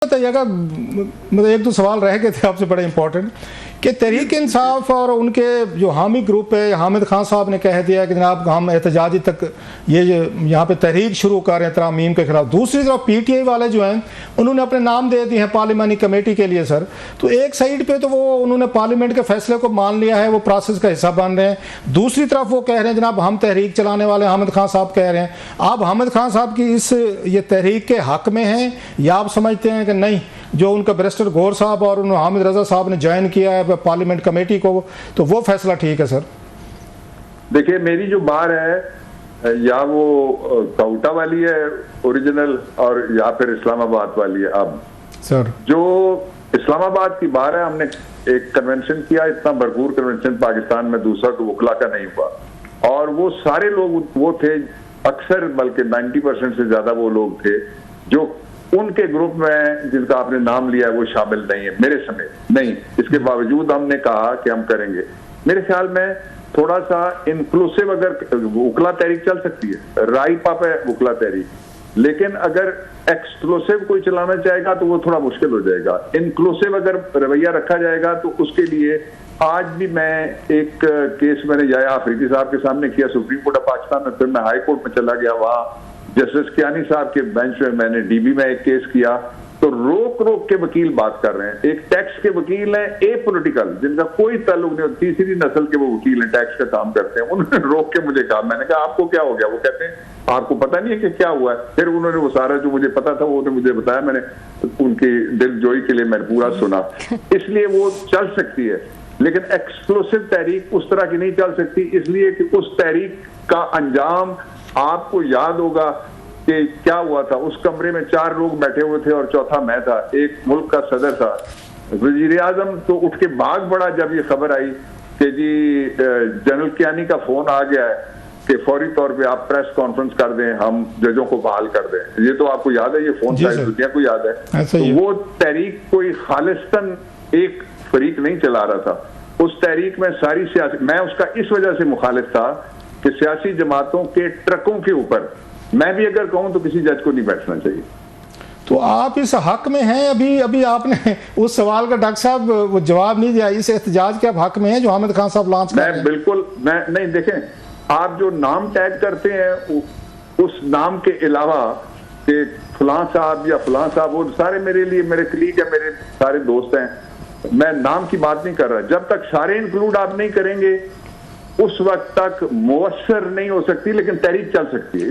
बताइएगा, मतलब एक दो सवाल रह गए थे आपसे बड़े इंपॉर्टेंट कि तहरीक इंसाफ और उनके जो हामी ग्रुप है, हामिद खान साहब ने कह दिया कि जनाब हम एहतजाजी तक ये यहाँ पे तहरीक शुरू कर रहे हैं तरामीम के खिलाफ। दूसरी तरफ पीटीआई वाले जो हैं उन्होंने अपने नाम दे दिए हैं पार्लिमानी कमेटी के लिए। सर, तो एक साइड पे तो वो उन्होंने पार्लियामेंट के फैसले को मान लिया है, वो प्रोसेस का हिस्सा बन रहे हैं, दूसरी तरफ वो कह रहे हैं जनाब हम तहरीक चलाने वाले हामिद खान साहब कह रहे हैं। आप हामिद खान साहब की इस ये तहरीक के हक में हैं या आप समझते हैं कि नहीं, जो उनका बैरिस्टर गौर साहब और हामिद रजा साहब ने ज्वाइन किया है पार्लियामेंट कमेटी को, तो वो फैसला ठीक है? सर देखिए, मेरी जो बार है या वो काउटा वाली है ओरिजिनल और या फिर इस्लामाबाद वाली है। अब सर जो इस्लामाबाद की बार है, हमने एक कन्वेंशन किया, इतना भरपूर कन्वेंशन पाकिस्तान में दूसरा तो वकला का नहीं हुआ, और वो सारे लोग वो थे, अक्सर बल्कि 90% से ज्यादा वो लोग थे जो उनके ग्रुप में जिनका आपने नाम लिया है वो शामिल नहीं है, मेरे समेत नहीं। इसके बावजूद हमने कहा कि हम करेंगे। मेरे ख्याल में थोड़ा सा इंक्लूसिव, अगर वकला तहरीक चल सकती है, राई पाप है वकला तहरीक, लेकिन अगर एक्सक्लूसिव कोई चलाना चाहेगा तो वो थोड़ा मुश्किल हो जाएगा। इंक्लूसिव अगर रवैया रखा जाएगा तो उसके लिए आज भी मैं एक केस मैंने याया अफरीदी साहब के सामने किया सुप्रीम कोर्ट ऑफ पाकिस्तान में, फिर मैं हाई कोर्ट में चला गया, वहां जस्टिस कियानी साहब के बेंच में मैंने डीबी में एक केस किया। तो रोक रोक के वकील बात कर रहे हैं, एक टैक्स के वकील हैं, ए पॉलिटिकल, जिनका कोई ताल्लुक नहीं, तीसरी नस्ल के वो वकील हैं, टैक्स का काम करते हैं। उन्होंने रोक के मुझे कहा, मैंने कहा आपको क्या हो गया? वो कहते हैं आपको पता नहीं है कि क्या हुआ है? फिर उन्होंने वो सारा जो मुझे पता था वो उन्होंने मुझे बताया, मैंने उनकी दिलजोई के लिए मैंने पूरा सुना। इसलिए वो चल सकती है, लेकिन एक्सक्लूसिव तहरीक उस तरह की नहीं चल सकती, इसलिए कि उस तहरीक का अंजाम आपको याद होगा कि क्या हुआ था। उस कमरे में 4 लोग बैठे हुए थे और चौथा मैं था, एक मुल्क का सदर था, वजीर आजम तो उठ के भाग पड़ा जब ये खबर आई कि जी जनरल कियानी का फोन आ गया है कि फौरी तौर पे आप प्रेस कॉन्फ्रेंस कर दें, हम जजों को बहाल कर दें। ये तो आपको याद है, ये फोन सारी दुनिया को याद है। तो वो तहरीक कोई खालिस्तन एक फरीक नहीं चला रहा था, उस तहरीक में सारी सियासी, मैं उसका इस वजह से मुखालिफ था कि सियासी जमातों के ट्रकों के ऊपर मैं भी अगर कहूं तो किसी जज को नहीं बैठना चाहिए। तो आप इस हक में हैं? अभी आपने उस सवाल का डॉक्टर साहब वो जवाब नहीं दिया, इस एहतजाज के आप हक में हैं जो हामिद खान साहब लॉन्च कर रहे हैं? बिल्कुल मैं नहीं, देखें आप जो नाम टैग करते हैं उस नाम के अलावा कि फलां साहब या फलां साहब, वो सारे मेरे लिए मेरे कलीग है, मेरे सारे दोस्त हैं, मैं नाम की बात नहीं कर रहा। जब तक सारे इंक्लूड आप नहीं करेंगे उस वक्त तक मुवस्सर नहीं हो सकती, लेकिन तहरीक चल सकती है।